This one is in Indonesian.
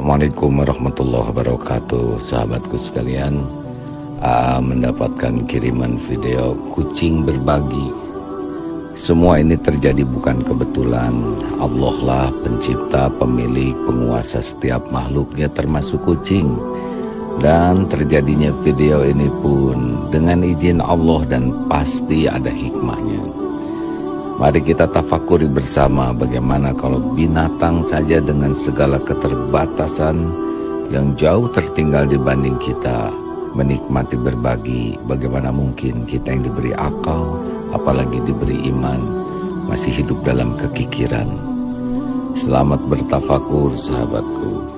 Assalamualaikum warahmatullahi wabarakatuh. Sahabatku sekalian, mendapatkan kiriman video kucing berbagi. Semua ini terjadi bukan kebetulan. Allah lah pencipta, pemilik, penguasa setiap makhluknya termasuk kucing. Dan terjadinya video ini pun dengan izin Allah dan pasti ada hikmahnya. Mari kita tafakuri bersama bagaimana kalau binatang saja dengan segala keterbatasan yang jauh tertinggal dibanding kita menikmati berbagi. Bagaimana mungkin kita yang diberi akal, apalagi diberi iman, masih hidup dalam kekikiran. Selamat bertafakur sahabatku.